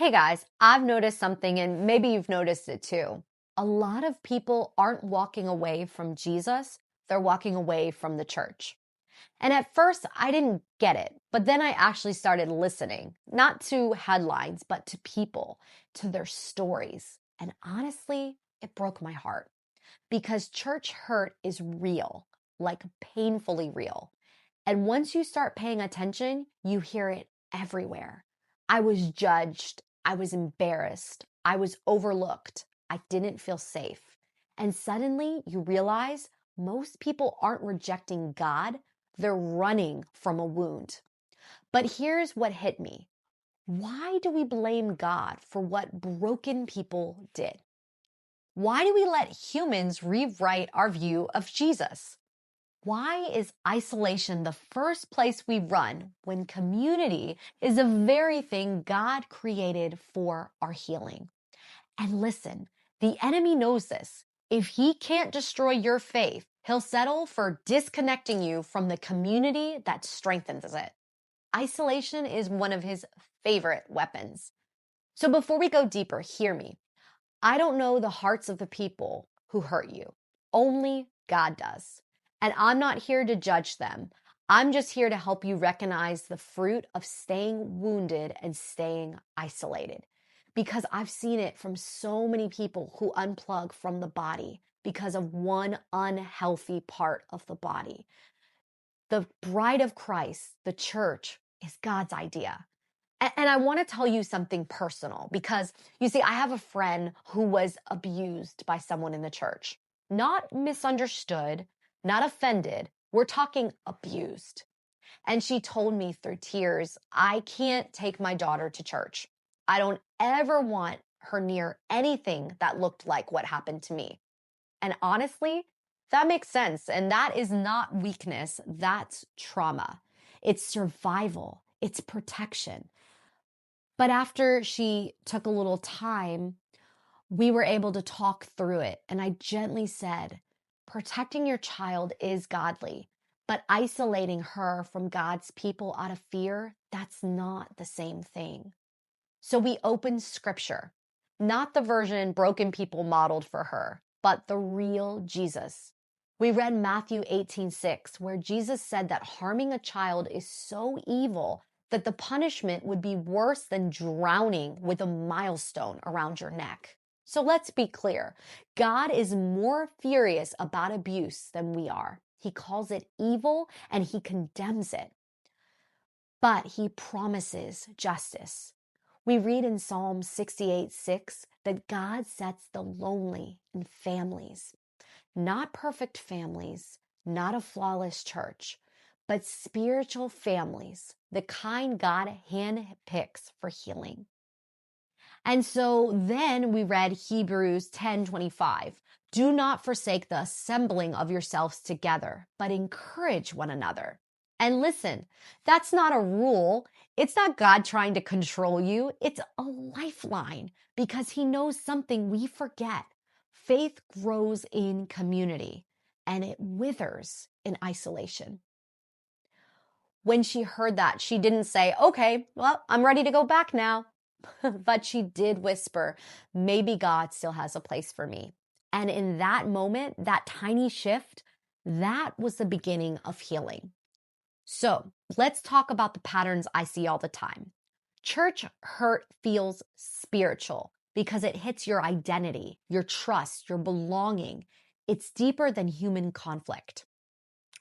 Hey guys, I've noticed something and maybe you've noticed it too. A lot of people aren't walking away from Jesus, they're walking away from the church. And at first, I didn't get it, but then I actually started listening, not to headlines, but to people, to their stories. And honestly, it broke my heart because church hurt is real, like painfully real. And once you start paying attention, you hear it everywhere. I was judged. I was embarrassed. I was overlooked. I didn't feel safe. And suddenly you realize most people aren't rejecting God, they're running from a wound. But here's what hit me. Why do we blame God for what broken people did? Why do we let humans rewrite our view of Jesus? Why is isolation the first place we run when community is the very thing God created for our healing? And listen, the enemy knows this. If he can't destroy your faith, he'll settle for disconnecting you from the community that strengthens it. Isolation is one of his favorite weapons. So before we go deeper, hear me. I don't know the hearts of the people who hurt you. Only God does. And I'm not here to judge them. I'm just here to help you recognize the fruit of staying wounded and staying isolated. Because I've seen it from so many people who unplug from the body because of one unhealthy part of the body. The bride of Christ, the church, is God's idea. And I want to tell you something personal because you see, I have a friend who was abused by someone in the church. Not misunderstood, not offended. We're talking abused. And she told me through tears, I can't take my daughter to church. I don't ever want her near anything that looked like what happened to me. And honestly, that makes sense. And that is not weakness. That's trauma. It's survival. It's protection. But after she took a little time, we were able to talk through it. And I gently said, protecting your child is godly, but isolating her from God's people out of fear, that's not the same thing. So we opened scripture, not the version broken people modeled for her, but the real Jesus. We read Matthew 18:6, where Jesus said that harming a child is so evil that the punishment would be worse than drowning with a millstone around your neck. So let's be clear. God is more furious about abuse than we are. He calls it evil and he condemns it. But he promises justice. We read in Psalm 68:6 that God sets the lonely in families. Not perfect families, not a flawless church, but spiritual families, the kind God handpicks for healing. And so then we read Hebrews 10:25. Do not forsake the assembling of yourselves together, but encourage one another. And listen, that's not a rule. It's not God trying to control you. It's a lifeline because he knows something we forget. Faith grows in community and it withers in isolation. When she heard that, she didn't say, okay, well, I'm ready to go back now. But she did whisper, maybe God still has a place for me. And in that moment, that tiny shift, that was the beginning of healing. So let's talk about the patterns I see all the time. Church hurt feels spiritual because it hits your identity, your trust, your belonging. It's deeper than human conflict.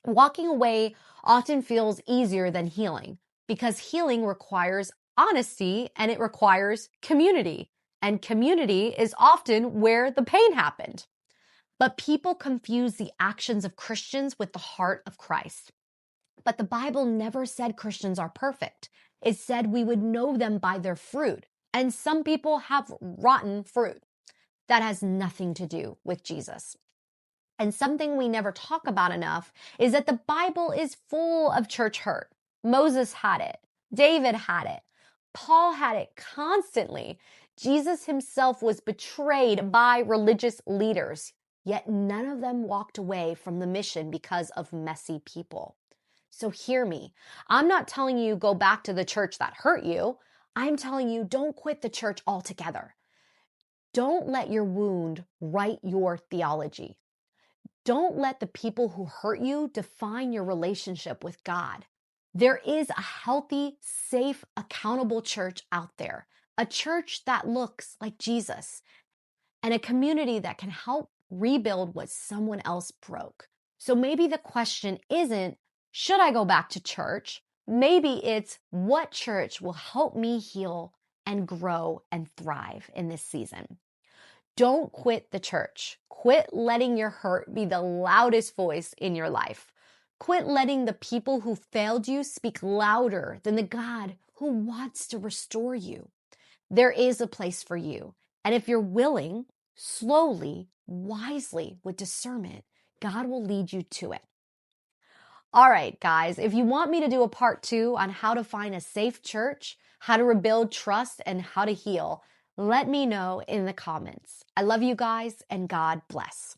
Walking away often feels easier than healing because healing requires honesty and it requires community. And community is often where the pain happened. But people confuse the actions of Christians with the heart of Christ. But the Bible never said Christians are perfect. It said we would know them by their fruit. And some people have rotten fruit. That has nothing to do with Jesus. And something we never talk about enough is that the Bible is full of church hurt. Moses had it. David had it. Paul had it constantly. Jesus himself was betrayed by religious leaders, yet none of them walked away from the mission because of messy people. So hear me. I'm not telling you go back to the church that hurt you. I'm telling you, don't quit the church altogether. Don't let your wound write your theology. Don't let the people who hurt you define your relationship with God. There is a healthy, safe, accountable church out there, a church that looks like Jesus, and a community that can help rebuild what someone else broke. So maybe the question isn't, should I go back to church? Maybe it's, what church will help me heal and grow and thrive in this season? Don't quit the church. Quit letting your hurt be the loudest voice in your life. Quit letting the people who failed you speak louder than the God who wants to restore you. There is a place for you. And if you're willing, slowly, wisely, with discernment, God will lead you to it. All right, guys, if you want me to do a part 2 on how to find a safe church, how to rebuild trust, and how to heal, let me know in the comments. I love you guys, and God bless.